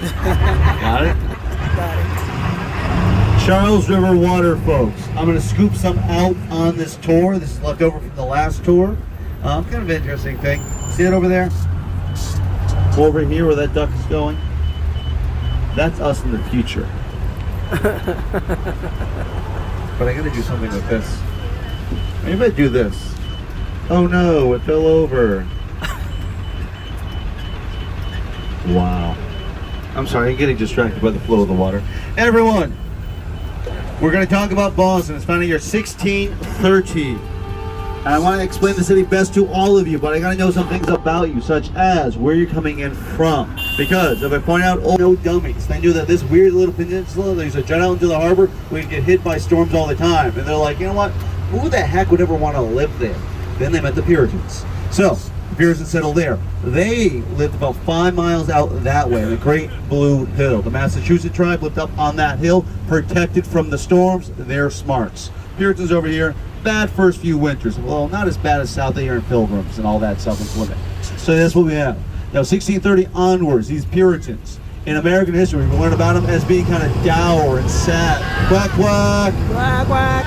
Got it? Got it. Charles River water, folks. I'm going to scoop some out on this tour. This is left over from the last tour. Kind of an interesting thing. See it over there? Over here where that duck is going? That's us in the future. But I got to do something with this. Maybe I do this. Oh no, it fell over. Wow. I'm sorry, I'm getting distracted by the flow of the water. Everyone, we're going to talk about Boston. It's founded in year 1630. And I want to explain the city best to all of you, but I got to know some things about you, such as where you're coming in from. Because if I point out, oh, no dummies, they knew that this weird little peninsula that used to jet out into the harbor would get hit by storms all the time. And they're like, you know what? Who the heck would ever want to live there? Then they met the Puritans. So, the Puritans settled there. They lived about 5 miles out that way, the Great Blue Hill. The Massachusetts tribe lived up on that hill, protected from the storms. They're smarts. Puritans over here, bad first few winters. Well, not as bad as south of here in Pilgrims and all that stuff in Plymouth. So that's what we have. Now, 1630 onwards, these Puritans. In American history, we learn about them as being kind of dour and sad. Quack, quack. Quack, quack.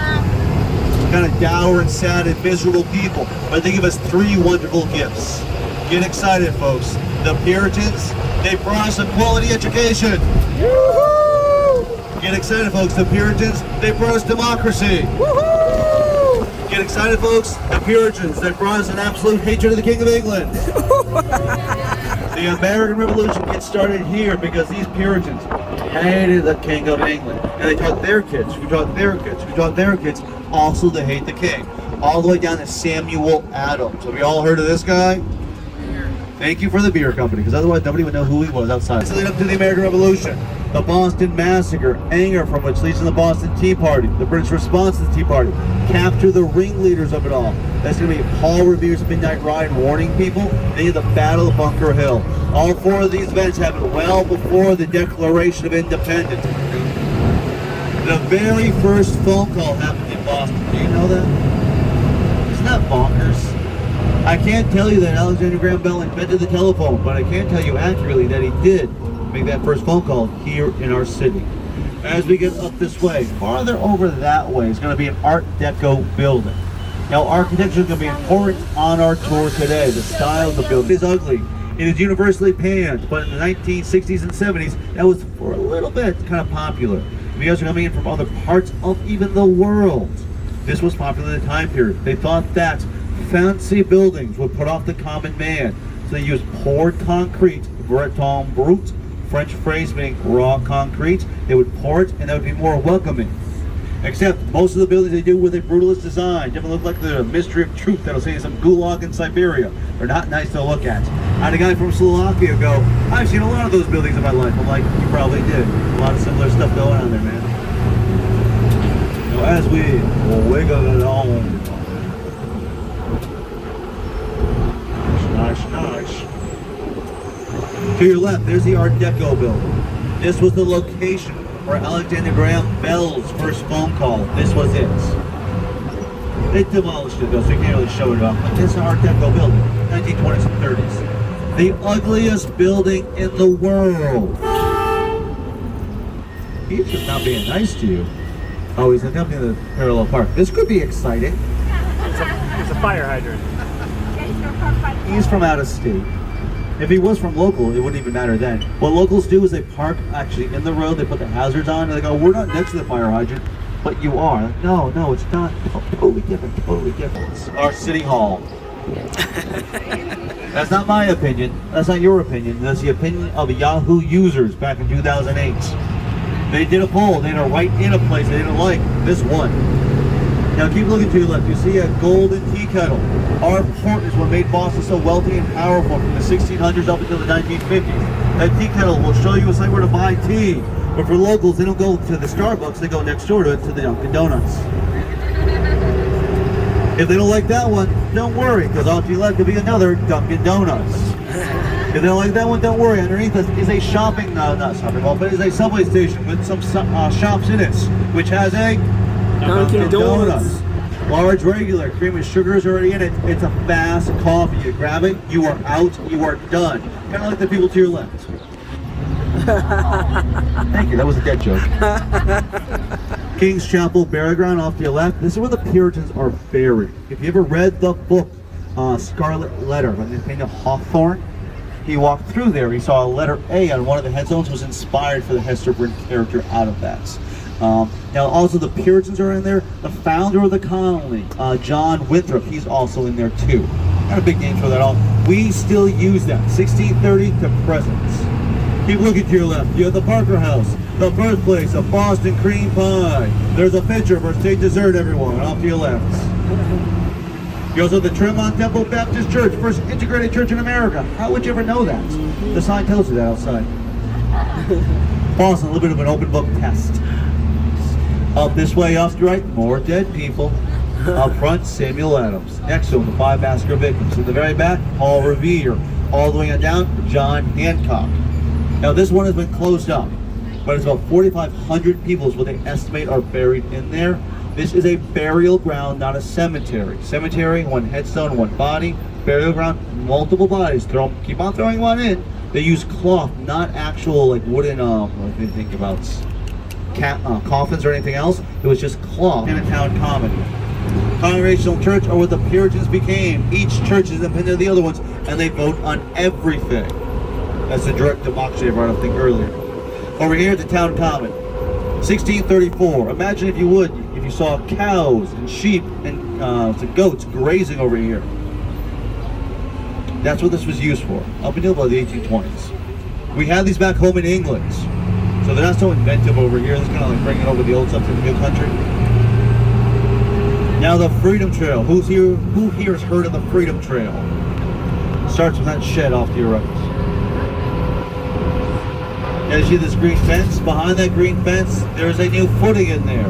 Kind of dour and sad and miserable people. But they give us 3 wonderful gifts. Get excited, folks. The Puritans, they brought us a quality education. Woohoo! Get excited, folks. The Puritans, they brought us democracy. Woohoo! Get excited, folks. The Puritans, they brought us an absolute hatred of the King of England. The American Revolution gets started here because these Puritans hated the King of England. And they taught their kids, who taught their kids, who taught their kids, also to hate the king. All the way down to Samuel Adams. Have you all heard of this guy? Thank you for the beer company, because otherwise nobody would know who he was outside. Leading up to the American Revolution, the Boston Massacre, anger from which leads to the Boston Tea Party, the British response to the Tea Party, capture the ringleaders of it all. That's going to be Paul Revere's Midnight Ride warning people. They had the Battle of Bunker Hill. All 4 of these events happened well before the Declaration of Independence. The very first phone call happened in Boston. Do you know that? Isn't that bonkers? I can't tell you that Alexander Graham Bell invented the telephone, but I can tell you accurately that he did make that first phone call here in our city. As we get up this way, farther over that way is going to be an Art Deco building. Now, architecture is going to be important on our tour today. The style of the building is ugly. It is universally panned, but in the 1960s and 70s, that was for a little bit kind of popular. You guys are coming in from other parts of even the world. This was popular in the time period. They thought that fancy buildings would put off the common man. So they used poured concrete, Breton brut, French phrase meaning raw concrete. They would pour it and that would be more welcoming. Except most of the buildings they do with a brutalist design. They look like the Mystery of Truth that'll say some gulag in Siberia. They're not nice to look at. I had a guy from Slovakia go, I've seen a lot of those buildings in my life. I'm like, you probably did. A lot of similar stuff going on there, man. Now as we wiggle along. Nice. To your left, there's the Art Deco building. This was the location for Alexander Graham Bell's first phone call. This was it. They demolished it though, so you can't really show it off. But this is an Art Deco building, 1920s and 30s. The ugliest building in the world. He's just not being nice to you. Oh, he's attempting the parallel park. This could be exciting. It's a fire hydrant. He's from out of state. If he was from local, it wouldn't even matter then. What locals do is they park actually in the road, they put the hazards on, and they go, we're not next to the fire hydrant, but you are. No, it's not. Totally different. It's our city hall. That's not my opinion. That's not your opinion. That's the opinion of Yahoo users back in 2008. They did a poll. They had to write in a place they didn't like. This one. Now keep looking to your left. You see a golden tea kettle. Our port is what made Boston so wealthy and powerful from the 1600s up until the 1950s. That tea kettle will show you a site where to buy tea. But for locals, they don't go to the Starbucks, they go next door to it, to the Dunkin' Donuts. If they don't like that one, don't worry, because off to your left could be another Dunkin' Donuts. If they don't like that one, don't worry. Underneath us is a shopping, not shopping mall, but is a subway station with some shops in it, which has a Dunkin' Donuts. Large regular, cream and sugar is already in it. It's a fast coffee. You grab it, you are out, you are done. Kind of like the people to your left. Thank you, that was a dead joke. King's Chapel Burial Ground off to your left. This is where the Puritans are buried. If you ever read the book Scarlet Letter by the Nathaniel Hawthorne, he walked through there. He saw a letter A on one of the headstones, was inspired for the Hester Prynne character out of that. Now also the Puritans are in there. The founder of the colony, John Winthrop, he's also in there too. Not a big name for that all. We still use that, 1630 to present. Keep looking to your left. You have the Parker House, the birthplace of Boston cream pie. There's a picture for state dessert, everyone, off to your left. You also have the Tremont Temple Baptist Church, first integrated church in America. How would you ever know that? The sign tells you that outside. Boston, a little bit of an open book test. Up this way, off to your right, more dead people. Up front, Samuel Adams. Next to him, the 5 massacre victims. In the very back, Paul Revere. All the way on down, John Hancock. Now this one has been closed up, but it's about 4,500 people is what they estimate are buried in there. This is a burial ground, not a cemetery. Cemetery, one headstone, one body. Burial ground, multiple bodies. Keep on throwing one in. They use cloth, not actual like wooden, what do you think about coffins or anything else. It was just cloth in a town common. Congregational church are what the Puritans became. Each church is independent of the other ones, and they vote on everything. That's the direct democracy I brought up earlier. Over here at the town common, 1634. Imagine if you would, if you saw cows and sheep and goats grazing over here. That's what this was used for, up until about the 1820s. We had these back home in England, so they're not so inventive over here. It's kind of like bringing over the old stuff to the new country. Now the Freedom Trail. Who here has heard of the Freedom Trail? Starts with that shed off to your right. Now you see this green fence? Behind that green fence, there's a new footing in there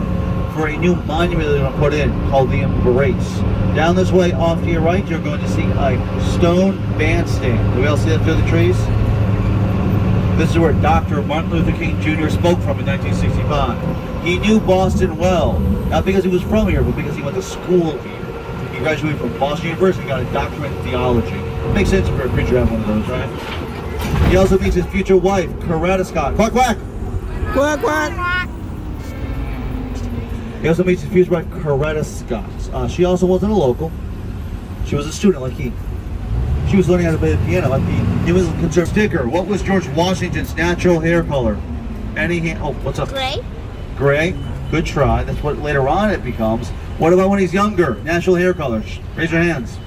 for a new monument they're going to put in called the Embrace. Down this way off to your right, you're going to see a stone bandstand. Do we all see that through the trees? This is where Dr. Martin Luther King Jr. spoke from in 1965. He knew Boston well, not because he was from here, but because he went to school here. He graduated from Boston University, got a doctorate in theology. Makes sense for a preacher to have one of those, right? He also meets his future wife, Coretta Scott. Quack, quack! Quack, quack! He also meets his future wife, Coretta Scott. She also wasn't a local. She was a student like he. She was learning how to play the piano at the New England Conservative Sticker. What was George Washington's natural hair color? Oh, what's up? Gray. Gray. Good try. That's what later on it becomes. What about when he's younger? Natural hair color. Raise your hands.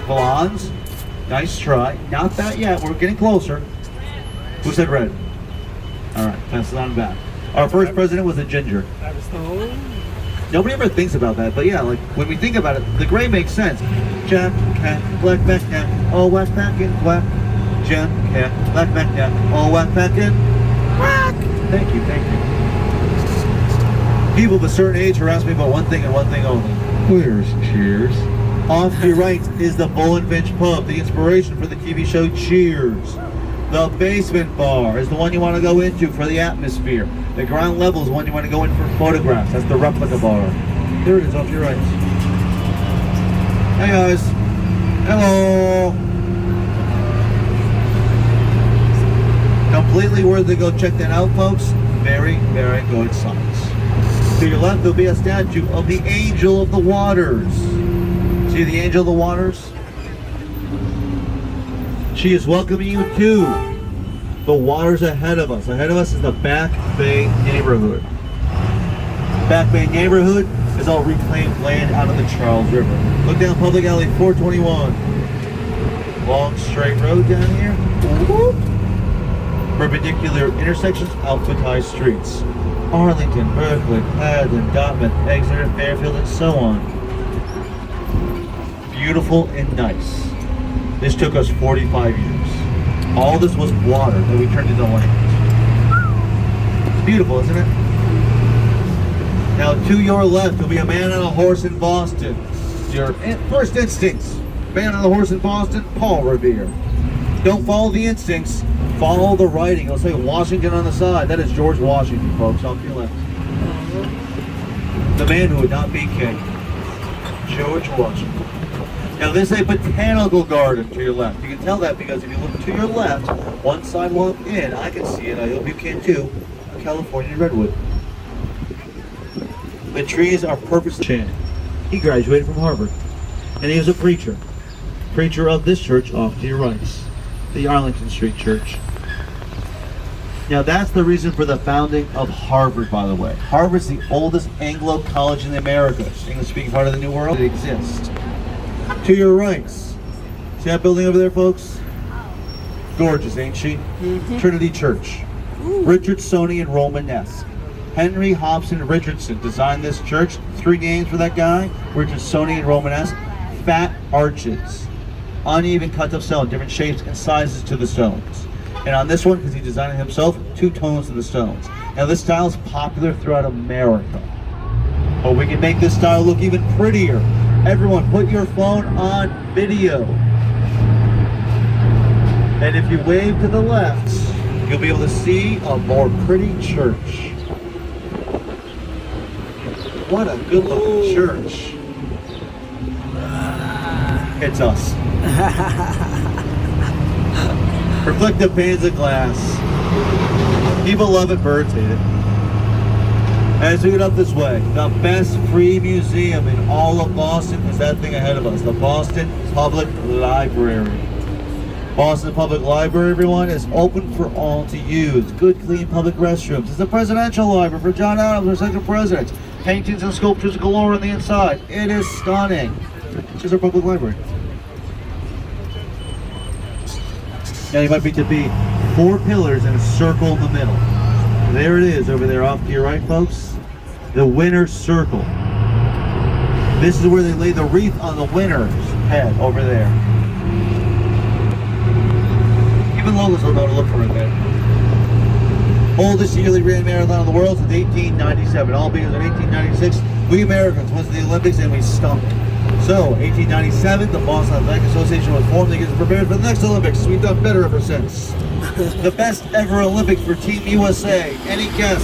Blondes. Nice try. Not that yet. We're getting closer. Who said red? All right. Pass it on back. Our first president was a ginger. Nobody ever thinks about that, but yeah, like when we think about it, the gray makes sense. Jack, cat, black back neck, all whack back in quack. Jack, cat, black back neck, all whack back in quack. Thank you, thank you. People of a certain age harass me about one thing and one thing only. Where's Cheers? Off to your right is the Bull and Finch Pub, the inspiration for the TV show Cheers. The basement bar is the one you want to go into for the atmosphere. The ground level is the one you want to go in for photographs. That's the replica bar. There it is, off to your right. Hey guys. Hello. Completely worth to go check that out, folks. Very, very good sights. To your left, there'll be a statue of the Angel of the Waters. See the Angel of the Waters? She is welcoming you to the waters ahead of us. Ahead of us is the Back Bay neighborhood. Back Bay neighborhood is all reclaimed land out of the Charles River. Look down Public Alley 421. Long straight road down here. Whoop. Perpendicular intersections, alphabetized streets. Arlington, Berkeley, Haddon, Dartmouth, Exeter, Fairfield, and so on. Beautiful and nice. This took us 45 years. All this was water that we turned into land. It's beautiful, isn't it? Now to your left will be a man on a horse in Boston. Your first instincts. Man on a horse in Boston, Paul Revere. Don't follow the instincts, follow the writing. It'll say Washington on the side. That is George Washington, folks, off to your left. The man who would not be king. George Washington. Now this is a botanical garden to your left. You can tell that because if you look to your left, One sidewalk in, I can see it, I hope you can too, a California redwood. The trees are purposely... He graduated from Harvard, and he was a preacher. Preacher of this church off to your right, the Arlington Street Church. Now that's the reason for the founding of Harvard, by the way. Harvard's the oldest Anglo college in the Americas, English-speaking part of the New World that exists. To your right, see that building over there, folks? Gorgeous, ain't she? Mm-hmm. Trinity Church. Ooh. Richardsonian Romanesque. Henry Hobson Richardson designed this church. 3 names for that guy. Richardsonian Romanesque. Fat arches. Uneven cuts of stone, different shapes and sizes to the stones. And on this one, because he designed it himself, 2 tones to the stones. Now this style is popular throughout America. But we can make this style look even prettier. Everyone, put your phone on video. And if you wave to the left, you'll be able to see a more pretty church. What a good looking church. It's us. Reflective panes of glass. People love it, birds hate it. As we get up this way, the best free museum in all of Boston is that thing ahead of us, the Boston Public Library. Boston Public Library, everyone, is open for all to use. Good, clean public restrooms. It's a presidential library for John Adams, our second president. Paintings and sculptures galore on the inside. It is stunning. It's just our public library. Now you might be to be 4 pillars and a circle in the middle. There it is over there off to your right, folks. The winner's circle. This is where they lay the wreath on the winner's head over there. Even locals don't know to look for it there. Oldest yearly ran marathon in the world since 1897. All because in 1896, we Americans went to the Olympics and we stunk. So, 1897, the Boston Athletic Association was formed to get us prepared for the next Olympics. We've done better ever since. The best ever Olympics for Team USA. Any guess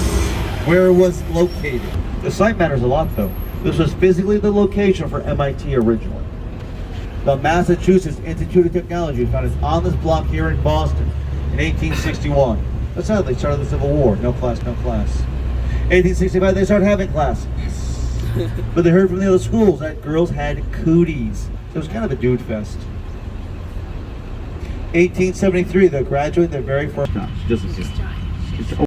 where it was located? The site matters a lot, though. This was physically the location for MIT originally. The Massachusetts Institute of Technology found it on this block here in Boston in 1861. That's how they started the Civil War. No class, no class. 1865, they started having class. But they heard from the other schools that girls had cooties. So it was kind of a dude fest. 1873, they'll graduate their very first... No, she doesn't see it.